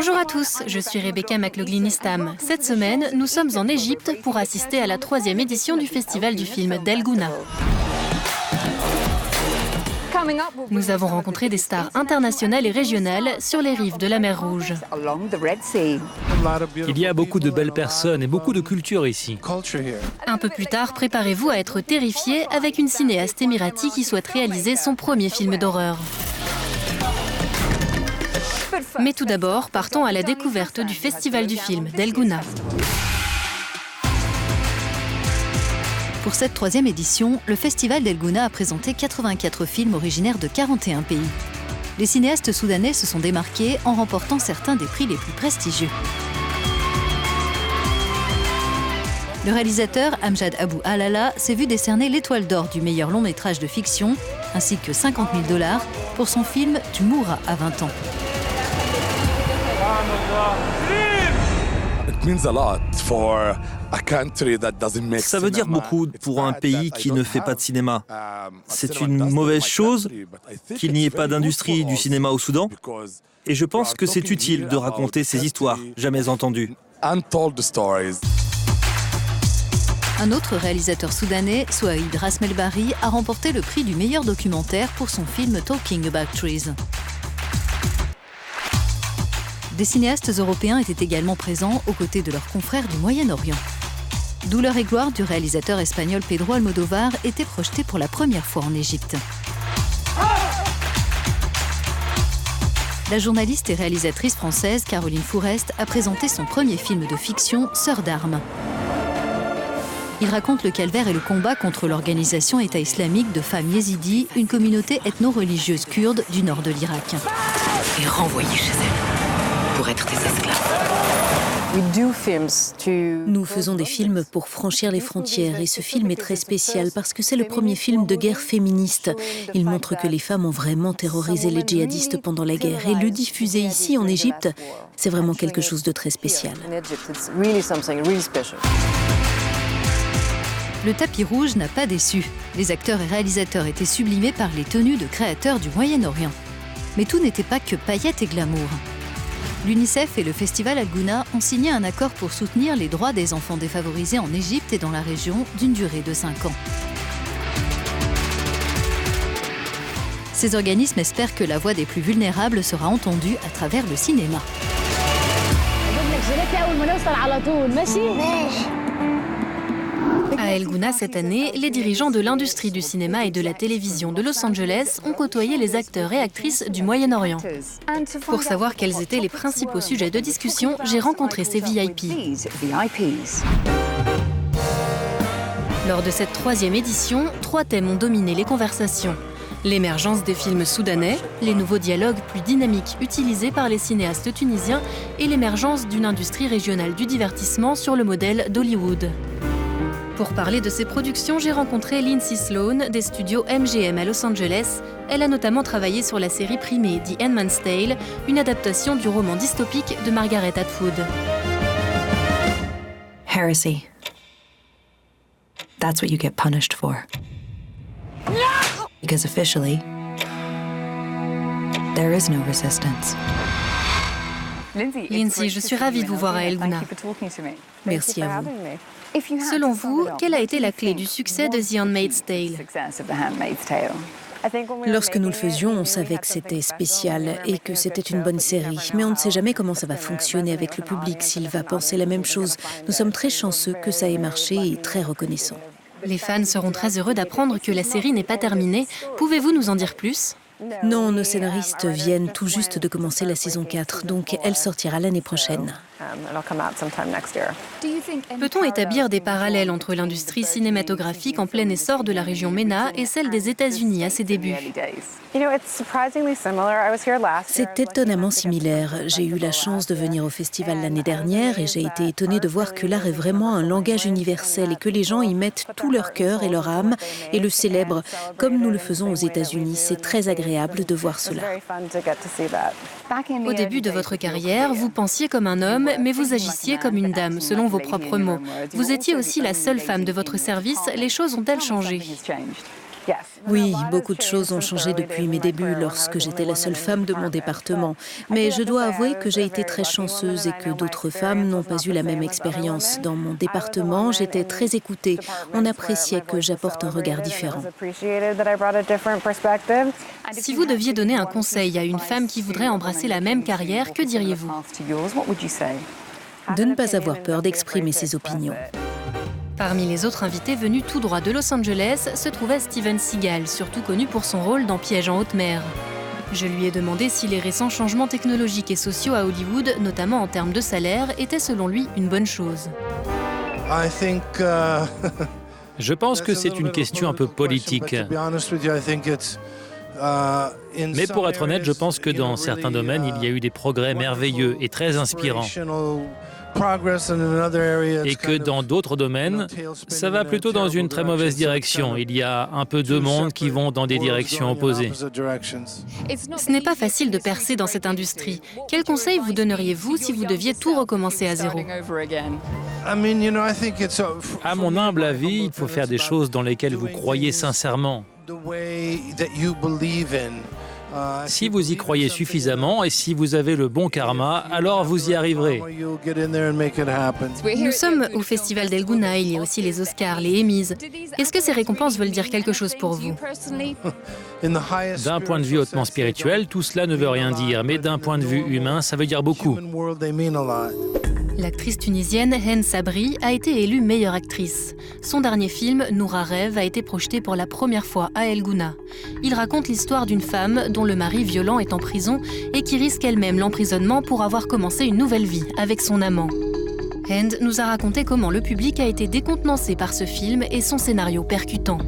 Bonjour à tous, je suis Rebecca McLaughlin-Istam. Cette semaine, nous sommes en Égypte pour assister à la 3e édition du festival du film d'El Gouna. Nous avons rencontré des stars internationales et régionales sur les rives de la mer Rouge. Il y a beaucoup de belles personnes et beaucoup de culture ici. Un peu plus tard, préparez-vous à être terrifiés avec une cinéaste émirati qui souhaite réaliser son premier film d'horreur. Mais tout d'abord, partons à la découverte du festival du film d'El Gouna. Pour cette 3e édition, le Festival d'El Gouna a présenté 84 films originaires de 41 pays. Les cinéastes soudanais se sont démarqués en remportant certains des prix les plus prestigieux. Le réalisateur Amjad Abou Alala s'est vu décerner l'étoile d'or du meilleur long métrage de fiction, ainsi que 50 000 $ pour son film « Tu mourras à 20 ans ». Ça veut dire beaucoup pour un pays qui ne fait pas de cinéma. C'est une mauvaise chose qu'il n'y ait pas d'industrie du cinéma au Soudan. Et je pense que c'est utile de raconter ces histoires jamais entendues. Un autre réalisateur soudanais, Souaïd Rasmelbari, a remporté le prix du meilleur documentaire pour son film Talking About Trees. Des cinéastes européens étaient également présents aux côtés de leurs confrères du Moyen-Orient. Douleur et gloire du réalisateur espagnol Pedro Almodóvar était projeté pour la première fois en Égypte. La journaliste et réalisatrice française Caroline Fourest a présenté son premier film de fiction, Sœurs d'armes. Il raconte le calvaire et le combat contre l'organisation État islamique de femmes yézidis, une communauté ethno-religieuse kurde du nord de l'Irak. Et renvoyées chez elles pour être des esclaves. Nous faisons des films pour franchir les frontières et ce film est très spécial parce que c'est le premier film de guerre féministe. Il montre que les femmes ont vraiment terrorisé les djihadistes pendant la guerre et le diffuser ici en Égypte, c'est vraiment quelque chose de très spécial. Le tapis rouge n'a pas déçu. Les acteurs et réalisateurs étaient sublimés par les tenues de créateurs du Moyen-Orient. Mais tout n'était pas que paillettes et glamour. L'UNICEF et le Festival Al Gouna ont signé un accord pour soutenir les droits des enfants défavorisés en Égypte et dans la région d'une durée de 5 ans. Ces organismes espèrent que la voix des plus vulnérables sera entendue à travers le cinéma. À El Gouna cette année, les dirigeants de l'industrie du cinéma et de la télévision de Los Angeles ont côtoyé les acteurs et actrices du Moyen-Orient. Pour savoir quels étaient les principaux sujets de discussion, j'ai rencontré ces VIP. Lors de cette 3e édition, 3 thèmes ont dominé les conversations. L'émergence des films soudanais, les nouveaux dialogues plus dynamiques utilisés par les cinéastes tunisiens et l'émergence d'une industrie régionale du divertissement sur le modèle d'Hollywood. Pour parler de ces productions, j'ai rencontré Lindsay Sloan des studios MGM à Los Angeles. Elle a notamment travaillé sur la série primée The Handmaid's Tale, une adaptation du roman dystopique de Margaret Atwood. Heresy. That's what you get punished for. Because officially, there is no resistance. Lindsay, je suis ravie de vous voir à El Gouna. Merci à vous. Selon vous, quelle a été la clé du succès de The Handmaid's Tale ? Lorsque nous le faisions, on savait que c'était spécial et que c'était une bonne série. Mais on ne sait jamais comment ça va fonctionner avec le public, s'il va penser la même chose. Nous sommes très chanceux que ça ait marché et très reconnaissants. Les fans seront très heureux d'apprendre que la série n'est pas terminée. Pouvez-vous nous en dire plus ? Non, nos scénaristes viennent tout juste de commencer la saison 4, donc elle sortira l'année prochaine. Peut-on établir des parallèles entre l'industrie cinématographique en plein essor de la région MENA et celle des États-Unis à ses débuts ? C'est étonnamment similaire. J'ai eu la chance de venir au festival l'année dernière et j'ai été étonnée de voir que l'art est vraiment un langage universel et que les gens y mettent tout leur cœur et leur âme et le célèbrent, comme nous le faisons aux États-Unis. C'est très agréable de voir cela. Au début de votre carrière, vous pensiez comme un homme, mais vous agissiez comme une dame, selon vos propres mots. Vous étiez aussi la seule femme de votre service. Les choses ont-elles changé ? Oui, beaucoup de choses ont changé depuis mes débuts lorsque j'étais la seule femme de mon département. Mais je dois avouer que j'ai été très chanceuse et que d'autres femmes n'ont pas eu la même expérience. Dans mon département, j'étais très écoutée. On appréciait que j'apporte un regard différent. Si vous deviez donner un conseil à une femme qui voudrait embrasser la même carrière, que diriez-vous? De ne pas avoir peur d'exprimer ses opinions. Parmi les autres invités venus tout droit de Los Angeles se trouvait Steven Seagal, surtout connu pour son rôle dans Piège en haute mer. Je lui ai demandé si les récents changements technologiques et sociaux à Hollywood, notamment en termes de salaire, étaient selon lui une bonne chose. Je pense que c'est une question un peu politique. Mais pour être honnête, je pense que dans certains domaines, il y a eu des progrès merveilleux et très inspirants. Et que dans d'autres domaines, ça va plutôt dans une très mauvaise direction. Il y a un peu deux mondes qui vont dans des directions opposées. Ce n'est pas facile de percer dans cette industrie. Quel conseil vous donneriez-vous si vous deviez tout recommencer à zéro? À mon humble avis, il faut faire des choses dans lesquelles vous croyez sincèrement. Si vous y croyez suffisamment et si vous avez le bon karma, alors vous y arriverez. Nous sommes au Festival d'El-Gouna, il y a aussi les Oscars, les Emmys. Est-ce que ces récompenses veulent dire quelque chose pour vous? D'un point de vue hautement spirituel, tout cela ne veut rien dire, mais d'un point de vue humain, ça veut dire beaucoup. L'actrice tunisienne Hen Sabri a été élue meilleure actrice. Son dernier film, Noura Rêve, a été projeté pour la première fois à El-Gouna. Il raconte l'histoire d'une femme dont le mari violent est en prison et qui risque elle-même l'emprisonnement pour avoir commencé une nouvelle vie avec son amant. Hen nous a raconté comment le public a été décontenancé par ce film et son scénario percutant.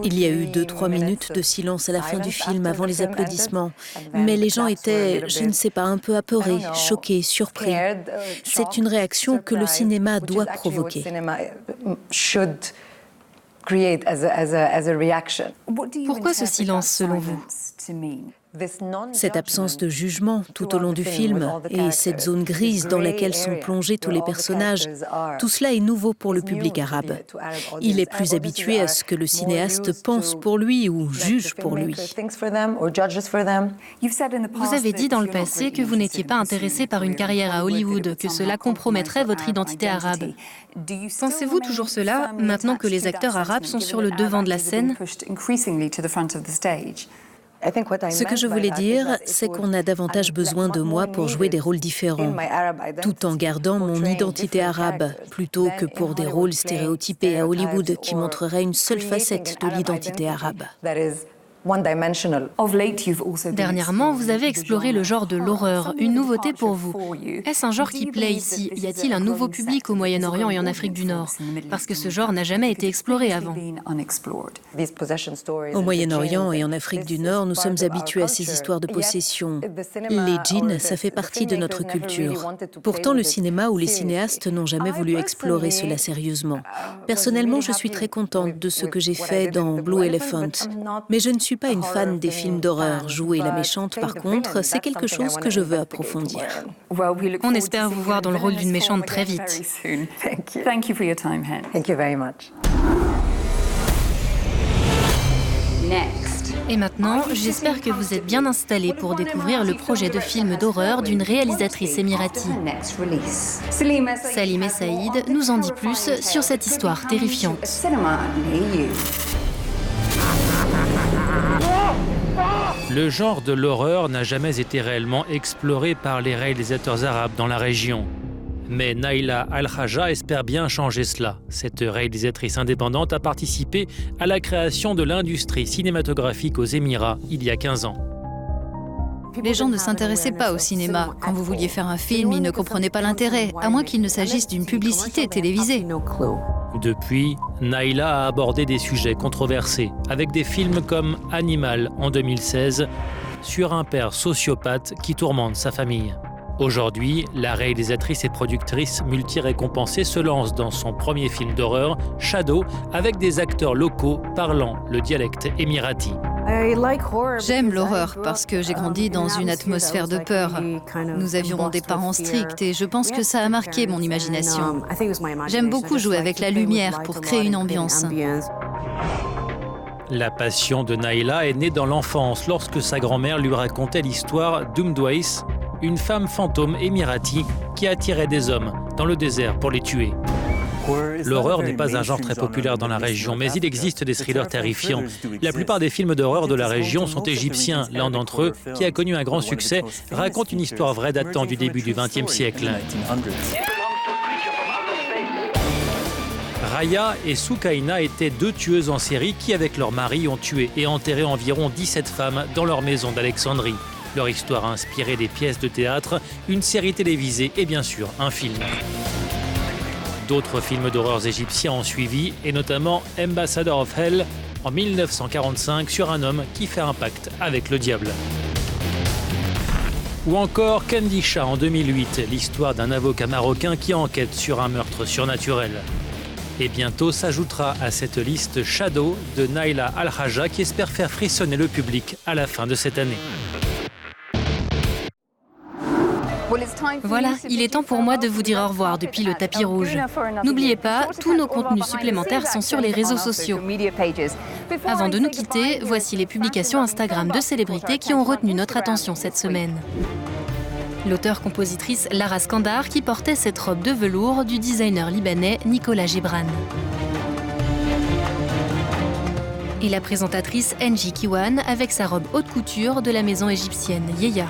Il y a eu 2-3 minutes de silence à la fin du film avant les applaudissements. Mais les gens étaient, je ne sais pas, un peu apeurés, choqués, surpris. C'est une réaction que le cinéma doit provoquer. Pourquoi ce silence selon vous? Cette absence de jugement tout au long du film et cette zone grise dans laquelle sont plongés tous les personnages, tout cela est nouveau pour le public arabe. Il est plus habitué à ce que le cinéaste pense pour lui ou juge pour lui. Vous avez dit dans le passé que vous n'étiez pas intéressé par une carrière à Hollywood, que cela compromettrait votre identité arabe. Pensez-vous toujours cela, maintenant que les acteurs arabes sont sur le devant de la scène? Ce que je voulais dire, c'est qu'on a davantage besoin de moi pour jouer des rôles différents, tout en gardant mon identité arabe, plutôt que pour des rôles stéréotypés à Hollywood qui montreraient une seule facette de l'identité arabe. Dernièrement, vous avez exploré le genre de l'horreur, une nouveauté pour vous. Est-ce un genre qui plaît ici? Y a-t-il un nouveau public au Moyen-Orient et en Afrique du Nord? Parce que ce genre n'a jamais été exploré avant. Au Moyen-Orient et en Afrique du Nord, nous sommes habitués à ces histoires de possession. Les djinns, ça fait partie de notre culture. Pourtant, le cinéma ou les cinéastes n'ont jamais voulu explorer cela sérieusement. Personnellement, je suis très contente de ce que j'ai fait dans Blue Elephant. Mais je ne suis pas une fan des films d'horreur. Jouer la méchante, par contre, c'est quelque chose que je veux approfondir. On espère vous voir dans le rôle d'une méchante très vite. Thank you for your time, Hen. Thank you very much. Next. Et maintenant, j'espère que vous êtes bien installés pour découvrir le projet de film d'horreur d'une réalisatrice émirati. Salim Saïd nous en dit plus sur cette histoire terrifiante. Le genre de l'horreur n'a jamais été réellement exploré par les réalisateurs arabes dans la région. Mais Naila Al-Khaja espère bien changer cela. Cette réalisatrice indépendante a participé à la création de l'industrie cinématographique aux Émirats il y a 15 ans. Les gens ne s'intéressaient pas au cinéma. Quand vous vouliez faire un film, ils ne comprenaient pas l'intérêt, à moins qu'il ne s'agisse d'une publicité télévisée. Depuis, Naila a abordé des sujets controversés, avec des films comme Animal en 2016, sur un père sociopathe qui tourmente sa famille. Aujourd'hui, la réalisatrice et productrice multi-récompensée se lance dans son premier film d'horreur, Shadow, avec des acteurs locaux parlant le dialecte émirati. J'aime l'horreur parce que j'ai grandi dans une atmosphère de peur. Nous avions des parents stricts et je pense que ça a marqué mon imagination. J'aime beaucoup jouer avec la lumière pour créer une ambiance. La passion de Naila est née dans l'enfance lorsque sa grand-mère lui racontait l'histoire d'Umdwais, une femme fantôme émirati qui attirait des hommes dans le désert pour les tuer. L'horreur n'est pas un genre très populaire dans la région, mais il existe des thrillers terrifiants. La plupart des films d'horreur de la région sont égyptiens. L'un d'entre eux, qui a connu un grand succès, raconte une histoire vraie datant du début du XXe siècle. Raya et Soukaina étaient 2 tueuses en série qui, avec leur mari, ont tué et enterré environ 17 femmes dans leur maison d'Alexandrie. Leur histoire a inspiré des pièces de théâtre, une série télévisée et bien sûr un film. D'autres films d'horreur égyptiens ont suivi, et notamment Ambassador of Hell en 1945 sur un homme qui fait un pacte avec le diable. Ou encore Candy Shah en 2008, l'histoire d'un avocat marocain qui enquête sur un meurtre surnaturel. Et bientôt s'ajoutera à cette liste Shadow de Naila Al-Haja qui espère faire frissonner le public à la fin de cette année. Voilà, il est temps pour moi de vous dire au revoir depuis le tapis rouge. N'oubliez pas, tous nos contenus supplémentaires sont sur les réseaux sociaux. Avant de nous quitter, voici les publications Instagram de célébrités qui ont retenu notre attention cette semaine. L'auteure-compositrice Lara Skandar qui portait cette robe de velours du designer libanais Nicolas Gibran. Et la présentatrice Enji Kiwan avec sa robe haute couture de la maison égyptienne Yeya.